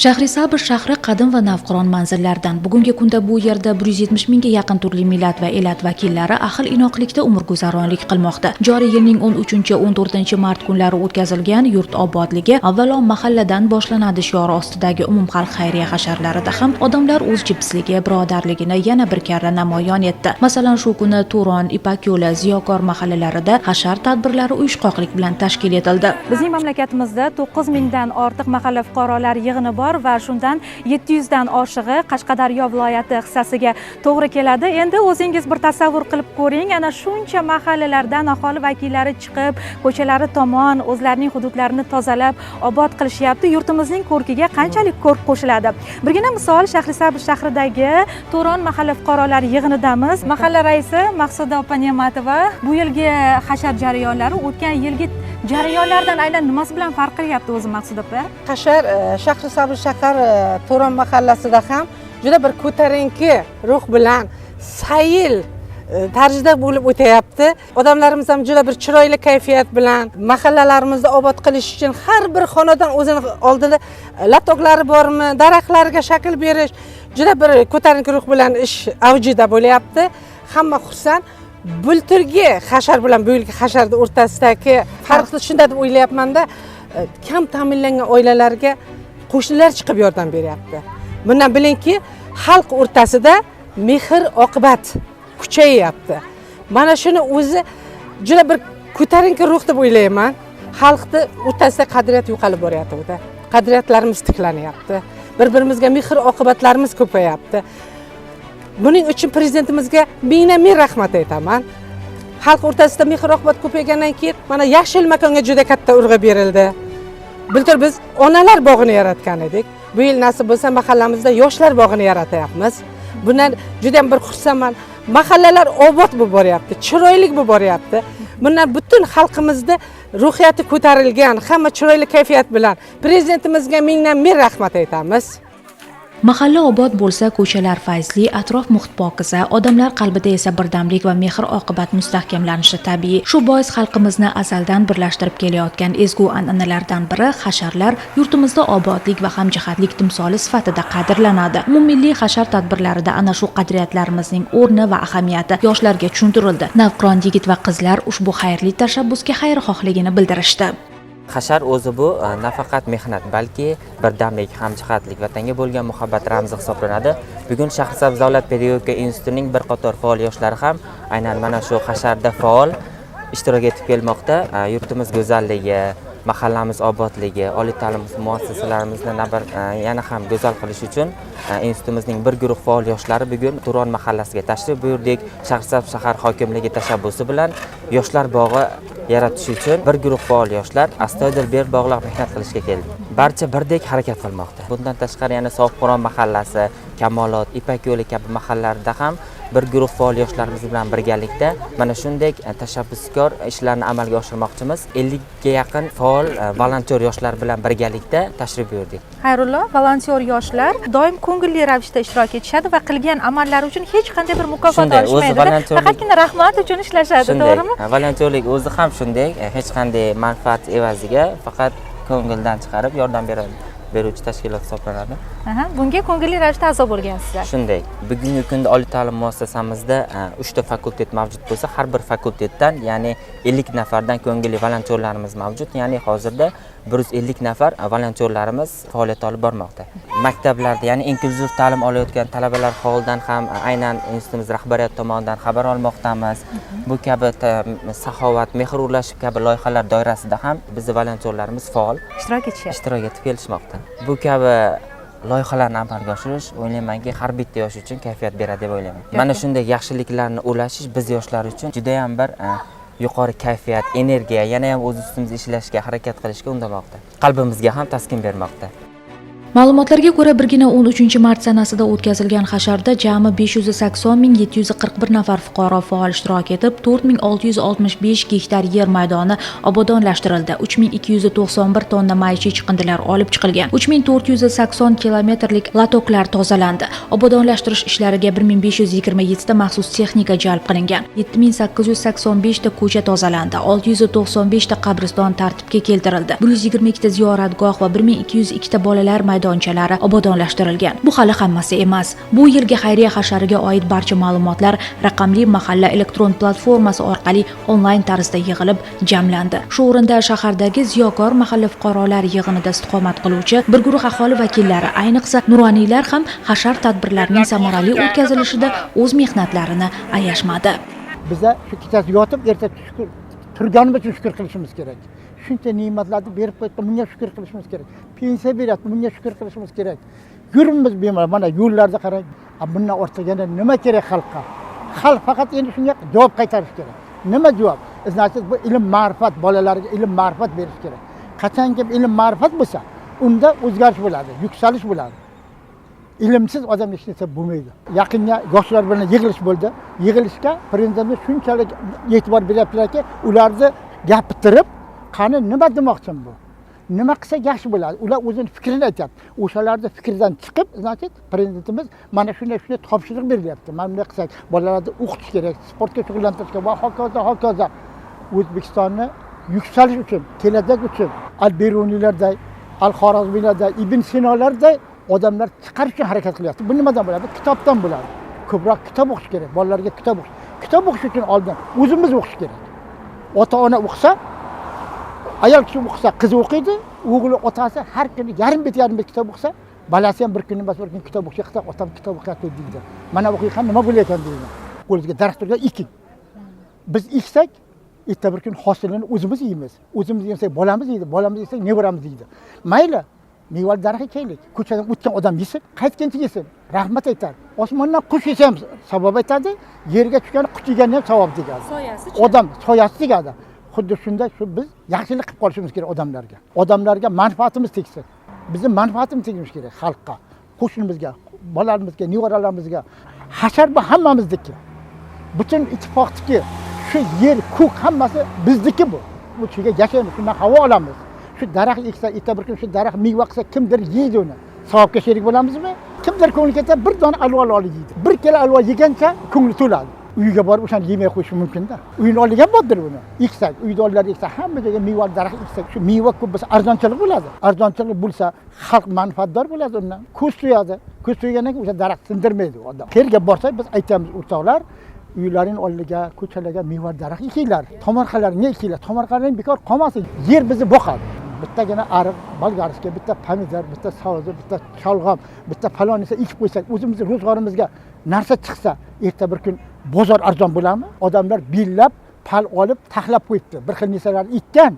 Shahrisabr shahri qadim va navqiron manzillardan. Bugungi kunda bu yerda 170 mingga yaqin turli millat va elat vakillari ahil-inoqlikda umrguzaronlik qilmoqda. Joriy yilning 13-14 mart kunlari o'tkazilgan yurt obodligi avvalo mahalladan boshlanadi shiori ostidagi umumxalq xayriya hasharlarida ham odamlar o'z jipsligi, birodarligini yana bir karra namoyon etdi. Masalan, shu kuni Turon, Ipak yo'li, Ziyokor mahallalarida hashar tadbirlari uyushqoqlik bilan tashkil etildi. Bizning mamlakatimizda 9 mingdan ortiq mahalla fuqarolar yig'ini bor va shundan 700 dan oshig'i Qashqadaryo viloyati hissasiga to'g'ri keladi. Endi o'zingiz bir tasavvur qilib ko'ring, ana shuncha mahallalardan aholi vakillari chiqib, ko'chalari tomon o'zlarining hududlarini tozalab, obod qilishyapti. Yurtimizning ko'rkiga qanchalik ko'rk qo'shiladi. Birgina misol Shahrisabr shahridagi Turon mahalla fuqarolar yig'inidamiz. Mahalla raisi Maqsuda opa Ne'matova bu yilgi hashar jarayonlari o'tgan yilgi jarayonlardan aynan nimasi bilan farq qilyapti o'zi Maqsuda opa? Hashar Shahrisabr shahar Turon mahallasida ham juda bir ko'tarinki ruh bilan sayil tarzda bo'lib o'tayapti. Odamlarimiz ham juda bir chiroyli kayfiyat bilan mahallalarimizni obod qilish uchun har bir xonadon o'zini oldida latoklari bormi, daraxtlarga shakl berish juda bir ko'tarinki ruh bilan ish avjida bo'lyapti. Hamma xursand. Bulturgi hashar bilan bu yilgi hasharning o'rtasidagi farqni shunda deb o'ylayapman-da, kam ta'minlangan oilalarga qo'shnilar chiqib yordam beryapti. Bundan bilingki, xalq o'rtasida mehr oqibat kuchayyapti. Mana shuni o'zi juda bir ko'tarinki ruh deb o'ylayman. Xalqning o'rtasida qadriyat yo'qolib boryapti. Qadriyatlarimiz tiklanyapti. Bir-birimizga mehr oqibatlarimiz ko'payapti. Buning uchun prezidentimizga mingdan ming rahmat aytaman. Xalq o'rtasida mehr oqibat ko'paygandan keyin mana yashil makonga juda katta urg'a berildi. Bultur biz onalar bog'ini yaratgan edik. Bu yil nasib bo'lsa mahallamizda yoshlar bog'ini yaratyapmiz. Bundan juda ham bir xursandman. Mahallalar obod bo'lib boryapti, chiroyli bo'lib boryapti. Bundan butun xalqimizda ruhiyati ko'tarilgan, hamma chiroyli kayfiyat bilan prezidentimizga mingdan ming rahmat aytamiz. Mahalla obod bo'lsa, ko'chalar fayzli, atrof muhit pokiza, odamlar qalbida esa birdamlik va mehr oqibat mustahkamlanishi tabiiy. Shu bois xalqimizni azaldan birlashtirib kelayotgan ezgu an'analardan biri hasharlar yurtimizda obodlik va hamjihatlik timsoli sifatida qadrlanadi. Umummilliy hashar tadbirlarida ana shu qadriyatlarimizning o'rni va ahamiyati yoshlarga tushuntirildi. Navqiron yigit va qizlar ushbu xayrli tashabbusga xayrixohligini bildirishdi. Hashar o'zi bu nafaqat mehnat, balki birdamlik, hamjihatlik, vatanga bo'lgan muhabbat ramzi hisoblanadi. Bugun Shahrisabr davlat pedagogika institutining bir qator faol yoshlari ham aynan mana shu hasharda faol ishtirok etib kelmoqda. Yurtimiz go'zalligi, mahallamiz obodligi, oliy ta'lim muassasalarimizni yana ham go'zal qilish uchun institutimizning bir guruh faol yoshlari bugun Turon mahallasiga tashrif buyurdik. Shahrisabr shahar hokimligi tashabbusi bilan yoshlar bog'i yaratish uchun bir guruh faol yoshlar astoydil bel bog'lab mehnat qilishga keldi. Barcha birdek harakat qilmoqda. Bundan tashqari yana So'fqo'ron mahallasi, Kamolot, Ipak yo'li kabi mahallalarda ham bir guruh faol yoshlarimiz bilan birgalikda mana shunday tashabbuskor ishlarni amalga oshirmoqchimiz. 50 ga yaqin faol volontyor yoshlar bilan birgalikda tashrif buyurdik. Xayrullo, volontyor yoshlar doim ko'ngilli ravishda ishtirok etishadi va qilgan amallari uchun hech qanday bir mukofot olishmaydi. Faqatgina rahmat uchun ishlashadi, to'g'rimi? Volontyorlik o'zi ham shunday, hech qanday manfaat evaziga faqat ko'ngildan chiqarib yordam beruvchi tashkilot hisoblanadi. Bunga ko'ngilli ravishda a'zo bo'lgansizlar. Shunday. Bugungi kunda oliy ta'lim muassasamizda 3 ta fakultet mavjud bo'lsa, har bir fakultetdan, ya'ni 50 nafardan ko'ngilli volontyorlarimiz mavjud. Ya'ni hozirda 150 nafar volontyorlarimiz faoliyat olib bormoqda. Maktablarda, ya'ni inklyuziv ta'lim olayotgan talabalar holidan ham aynan institutimiz rahbariyati tomonidan xabar olmoqdamiz. Bu kabi saxovat, mehr ulashib kabi loyihalar doirasida ham bizning volontyorlarimiz faol ishtirok etib kelishmoqda. Bu kabi loyihalarni amalga oshirish o'ylaymanki har bitta yosh uchun kayfiyat beradi deb o'ylayman. Mana shunday yaxshiliklarni ulashish biz yoshlar uchun juda ham bir yuqori kayfiyat, energiya, yana ham o'z ustimizda ishlashga, harakat qilishga undamoqda. Qalbimizga ham taskin bermoqda. Ma'lumotlarga ko'ra, birgina 13 mart sanasida o'tkazilgan hasharda jami 580.741 nafar fuqaro faol ishtirok etib, 4.665 gektar yer maydoni obodonlashtirildi. 3.291 tonna maishiy chiqindilar olib chiqilgan. 3.480 kilometrlik latoklar tozalandi. Obodonlashtirish ishlariga 1.527 ta maxsus texnika jalb qilingan. 7.885 ta ko'cha tozalandi. 695 ta qabriston tartibga keltirildi. 122 ta ziyoratgoh va 1.202 ta bolalar maydonchalari obodonlashtirilgan. Bu hali hammasi emas. Bu yilgi xayriya hashariga oid barcha ma'lumotlar raqamli mahalla elektron platformasi orqali onlayn tarzda yig'ilib, jamlandi. Shu o'rinda shahardagi Ziyokor mahalla fuqarolar yig'inida istiqomat qiluvchi bir guruh aholi vakillari, ayniqsa nuroniylar ham hashar tadbirlarining samarali o'tkazilishida o'z mehnatlarini ayashmadi. Biza shu kechasi yotib, erta turganimiz uchun shukr qilishimiz kerak. Shuncha ne'matlarni berib qo'ydi, bunga shukr qilishimiz kerak. Pensiya beradi, bunga shukr qilishimiz kerak. Yurimiz bemalol, mana yo'llarda qarang. Bundan ortganda nima kerak xalqqa? Xalq faqat endi shunga javob qaytarish kerak. Nima javob? Значит, bu ilm ma'rifat, bolalarga ilm ma'rifat berish kerak. Qachonki ilm ma'rifat bo'lsa, unda o'zgarish bo'ladi, yuksalish bo'ladi. Ilmsiz odam hech narsa bo'lmaydi. Yaqinda yoshlar bilan yig'ilish bo'ldi. Yig'ilishga prezidentimiz shunchalik e'tibor beryaptilarki, ularni gapirtirib, qani nima demoqchim bu? Nima qilsa yaxshi bo'ladi? Ular o'zining fikrini aytadi. O'shalarning fikridan chiqib, значит, prezidentimiz mana shunday topshiriq beryapti. Mana bunday qilsak, bolalarni o'qitish kerak, sportga shug'ullantirish kerak va hokazo. O'zbekistonni yuksalish uchun, kelajak uchun Al-Beruniylarday, Al-Xorazmiylarday, Ibn Sinolarday odamlar chiqarish uchun harakat qilyapti. Bu nimadan bo'ladi? Kitobdan bo'ladi. Ko'proq kitob o'qish kerak. Bolalarga kitob o'qish. Kitob o'qish uchun oldin o'zimiz o'qish kerak. Ota-ona o'qisa, ayol kishi o'qisa, qizi o'qiydi, o'g'li otasi har kuni yarim bet kitob o'qisa, balasi ham bir kun emas, bir kun kitob o'qishga qilsa, otam kitob o'qiyapti deydi. Mana o'qiyotgan nima bo'layotgan deydi. Qo'lingizga daraxtlarga eking. Biz eksak, erta bir kun hosilini o'zimiz yeymiz. O'zimiz yesak, bolamiz yeydi, bolamiz yesak, nevaramiz yeydi. Mayli, mevali daraxt ekaylik. Ko'chadan o'tgan odam yesin, qaytgancha yesin. Rahmat aytadi. Osmondan qush yesa ham savob aytadi, yerga tushgan qush yegani ham savob tegadi. Odam soyasi tegadi. Xuddi shunday shu biz yaxshilik qilib qolishimiz kerak odamlarga. Odamlarga manfaatimiz tegsin. Bizning manfaatimiz tegishimiz kerak xalqqa, qo'shnimizga, bolalarimizga, nevaralarimizga. Hashar bu hammamizniki. Butun ittifoqniki. Shu yer, ko'k hammasi bizniki bu. Bu yerga yashaymiz, shundan havo olamiz. Shu daraxt eksa, erta bir kun shu daraxt meva qilsa, kimdir yeydi uni. Savobga sherik bo'lamizmi? Kimdir ko'ngli ketsa, bir dona alva olib yeydi. Bir kilo alva yegancha ko'ngli to'ladi. Uyiga borib o'shani yemay qo'yish mumkin-da. Uyini olgan bo'ldir buni. Eksak, uyda ollar eksa, hamma joyga meva daraxt eksak, shu meva ko'p bo'lsa arzonchilik bo'ladi. Arzonchilik bo'lsa, xalq manfaatdor bo'ladi undan. Ko'z suyadi. Ko'z suygandan keyin o'sha daraxt sindirmaydi odam. Qayerga borsak biz aytamiz, o'rtoqlar, uylaring oldiga, ko'chalarga meva daraxt ekinglar. Tomorqalaringga ekinglar. Tomorqalaring bekor qolmasin. Yer bizni boqadi. Bittagina ariq, bolgarishga, bitta pomidor, bitta savza, bitta sholg'om, bitta falon esa ekib qo'ysak, o'zimizning ro'zg'orimizga narsa chiqsa, erta bir kun bozor arzon bo'ladimi? Odamlar billab, pal olib, taxlab qo'yibdi. Bir xil narsalarni ekkan,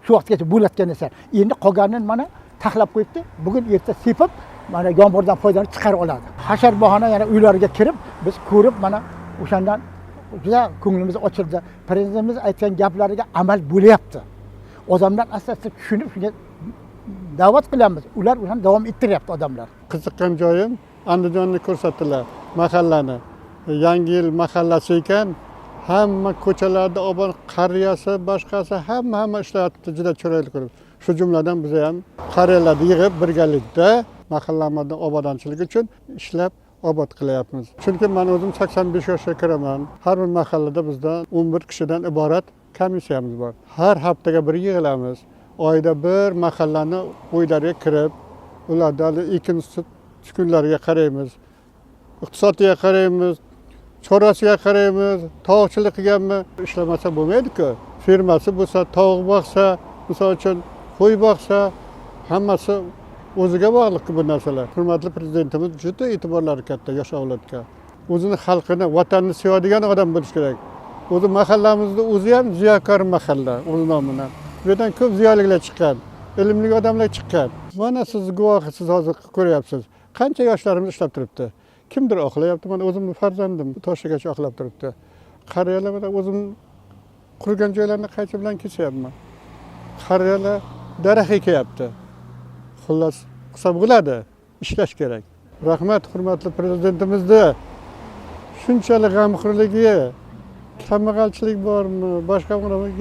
shu vaqtgacha bo'layotgan narsa. Endi qolganini mana taxlab qo'yibdi. Bugun erta sepib, mana yomg'irdan foydalanib chiqarib oladi. Hashar bahona yana uylariga kirib, biz ko'rib, mana o'shandan juda ko'nglimiz ochildi. Prezidentimiz aytgan gaplariga amal bo'lyapti. Odamlar asosida tushunib, shunga da'vat qilamiz. Ular o'shani davom ettiryapti odamlar. Qiziqqan joyim Andijonni ko'rsatdilar, mahallani. Yangi yil mahallasi ekan, hamma ko'chalarda obod, qariyasi, boshqasi hamma ishlayapti, juda chiroyli ko'rib. Shu jumladan biz ham qariyalarni yig'ib birgalikda mahallamizni obodonchilik uchun ishlab obod qilyapmiz. Chunki men o'zim 85 yoshga kiraman. Har bir mahallada bizda 11 kishidan iborat komissiyamiz bor. Har haftaga bir yig'ilamiz. Oyda bir mahallani uylariga kirib, ulardan ikkinchi kunlarga qaraymiz. Iqtisodiga qaraymiz, chorasiga qaraymiz, tog'chilik qilganmi, ishlamasa bo'lmaydi-ku. Firmasi bo'lsa, tovuq boqsa, misol uchun qo'y boqsa, hammasi o'ziga bog'liq bu narsalar. Hurmatli prezidentimiz juda e'tiborlari katta yosh avlodga. O'zini xalqini, vatanni sevadigan odam bo'lish kerak. O'zi mahallamizda o'zi ham Ziyokor mahalla o'z nomidan. Bu yerdan ko'p ziyolilar chiqqan, ilmli odamlar chiqqan. Mana siz guvohisiz hozir ko'ryapsiz. Qancha yoshlarimiz ishlab turibdi. Kimdir oqlayapti, mana o'zimning farzandim Toshkentgacha oqlab turibdi. Qariyalar bilan o'zim qurgan joylarni qaychi bilan kesyapman. Qariyalar daraxt ekyapti. Xullas, qilsa bo'ladi, ishlash kerak. Rahmat hurmatli prezidentimizni shunchalik g'amxo'rligi, kambag'alchilik bormi, boshqa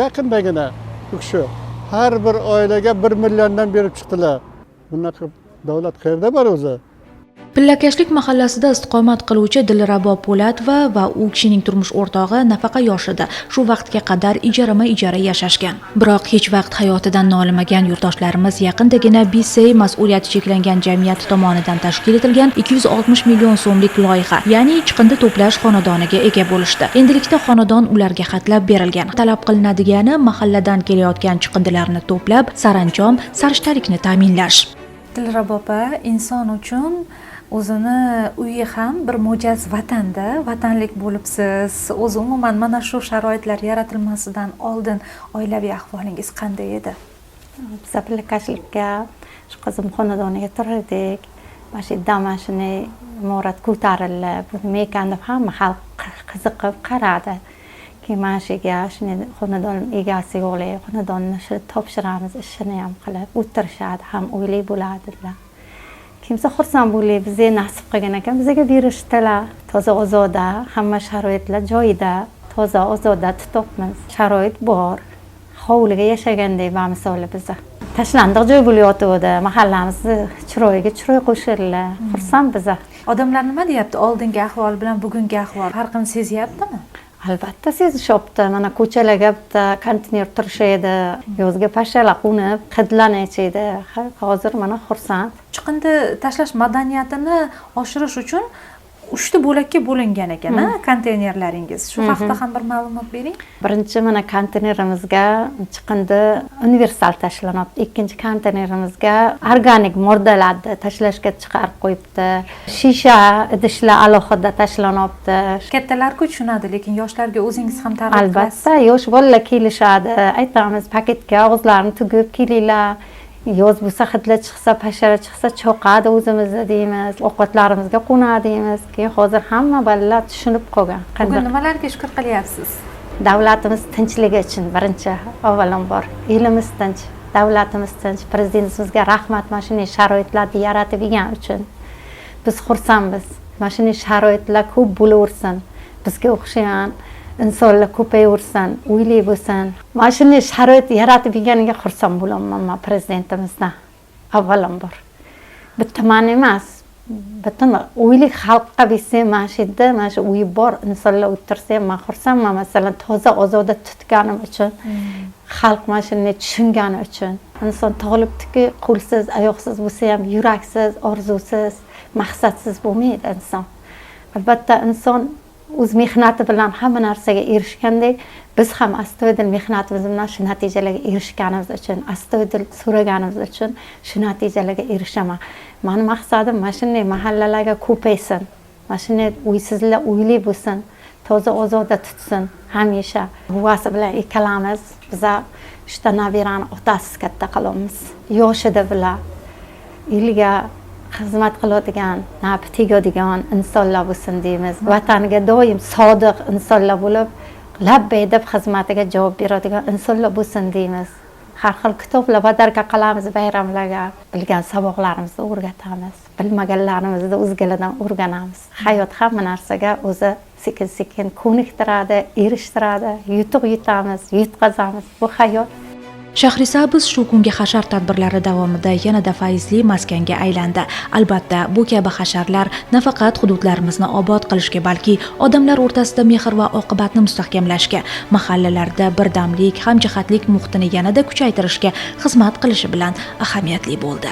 yaqindagina u kishi har bir oilaga 1 milliondan berib chiqdilar. Bunaqa davlat qayerda bor o'zi? Pillakashlik mahallasida istiqomat qiluvchi Dilrabo Po'latova va u kishining turmush o'rtog'i nafaqa yoshida shu vaqtga qadar ijara yashashgan. Biroq hech vaqt hayotidan nolimagan yurtdoshlarimiz yaqindagina Bisey mas'uliyati cheklangan jamiyati tomonidan tashkil etilgan 260 million so'mlik loyiha, ya'ni chiqindi to'plash xonadoniga ega bo'lishdi. Endilikda xonadon ularga xatlab berilgan. Talab qilinadigani mahalladan kelayotgan chiqindilarni to'plab, saranjom, sarishtalikni ta'minlash. Dilrabo opa, inson uchun o'zini uyi ham bir mo'jaz vatanda, vatanlik bo'libsiz. O'zi umuman mana shu sharoitlar yaratilmasidan oldin oilaviy ahvolingiz qanday edi? Biz pillakashlikka shu qizim xonadoniga turardik. Mana shu damashini imorat ko'tarildi. Bu nima ekan deb hamma xalq qiziqib qaradi. Keyin mana shu xonadon egasi yo'qlar, xonadonni shu topshiramiz ishini ham qilib o'tirishadi, ham o'ylik bo'ladilar. Kimsa xursand bo'lib, bizga nasib qilgan ekan, bizga berishdilar. Toza ozoda, hamma sharoitlar joyida, toza ozoda tutibmiz. Sharoit bor. Hovliga yashaganday bamisoli biza. Tashlandiq joy bo'layotdi. Mahallamizni chiroyiga chiroy qo'shildi. Xursand biza. Odamlar nima deyapti? Oldingi ahvol bilan bugungi ahvol farqini sezyaptimi? Albatta sezishyapti. Mana ko'chalarga bitta konteyner turishadi, yozga pashshalar qo'nib, hidlanaydi. Hozir mana xursand. Chiqindi tashlash madaniyatini oshirish uchun 3 ta bo'lakka bo'lingan ekan, konteynerlaringiz. Shu haqida ham bir ma'lumot bering. Birinchi mana konteynerimizga chiqindi universal tashlanadi. Ikkinchi konteynerimizga organik moddalarni tashlashga chiqarib qo'yibdi. Shisha idishlar alohida tashlanibdi. Kattalar-ku tushunadi, lekin yoshlarga o'zingiz ham targ'ib qilasiz. Albatta, yosh bolalar kelishadi. Aytamiz, paketga og'izlarini tugib kelinglar. Yoz bo'lsa hidlar chiqsa, pashara chiqsa cho'qadi o'zimizda deymiz. Ovqatlarimizga qo'nadi deymiz. Keyin hozir hamma bolalar tushunib qolgan. Bugun nimalarga shukr qilyapsiz? Davlatimiz tinchligi uchun birinchi avvalambor. Elimiz tinch, davlatimiz tinch, prezidentimizga rahmat mana shunday sharoitlarni yaratib bergan uchun. Biz xursandmiz. Mana shunday sharoitlar ko'p bo'laversin. Bizga o'xshagan insonlar ko'payaversin, uyli bo'lsin. Mana shunday sharoit yaratib berganiga xursand bo'laman men prezidentimizdan. Avvalambor. Bitta men emas, butun uyli xalqqa bersa, mana shu yerda, mana shu uyi bor insonlar o'tirsa, men xursandman. Masalan, toza ozoda tutganim uchun, xalq mana shuni tushungani uchun. Inson tug'ilibdiki, qo'lsiz, oyoqsiz bo'lsa ham yuraksiz, orzusiz, maqsadsiz bo'lmaydi inson. Albatta inson o'z mehnati bilan hamma narsaga erishgandek, biz ham astoydil mehnatimiz bilan shu natijalarga erishganimiz uchun, astoydil so'raganimiz uchun shu natijalarga erishaman. Mening maqsadim mana shunday mahallalarga ko'paysin. Mana shunday uysizlar uyli bo'lsin, toza ozoda tutsin hamisha. Buvasi bilan ikkalamiz biza 3 ta nabirani otasiz katta qilamiz. Yoshida bilan ilga xizmat qiladigan, nafi tegadigan insonlar bo'lsin deymiz. Vataniga doim sodiq insonlar bo'lib, labbay deb xizmatiga javob beradigan insonlar bo'lsin deymiz. Har xil kitoblar badarka qilamiz bayramlarga, bilgan saboqlarimizni o'rgatamiz, bilmaganlarimizni o'zgalardan o'rganamiz. Hayot hamma narsaga o'zi sekin-sekin ko'niktiradi, erishtiradi, yutuq yutamiz, yutqazamiz. Bu hayot. Shahrisabz shu kungi hashar tadbirlari davomida yanada fayzli maskanga aylandi. Albatta, bu kabi hasharlar nafaqat hududlarimizni obod qilishga, balki odamlar o'rtasida mehr va oqibatni mustahkamlashga, mahallalarda birdamlik, hamjihatlik muhitini yanada kuchaytirishga xizmat qilishi bilan ahamiyatli bo'ldi.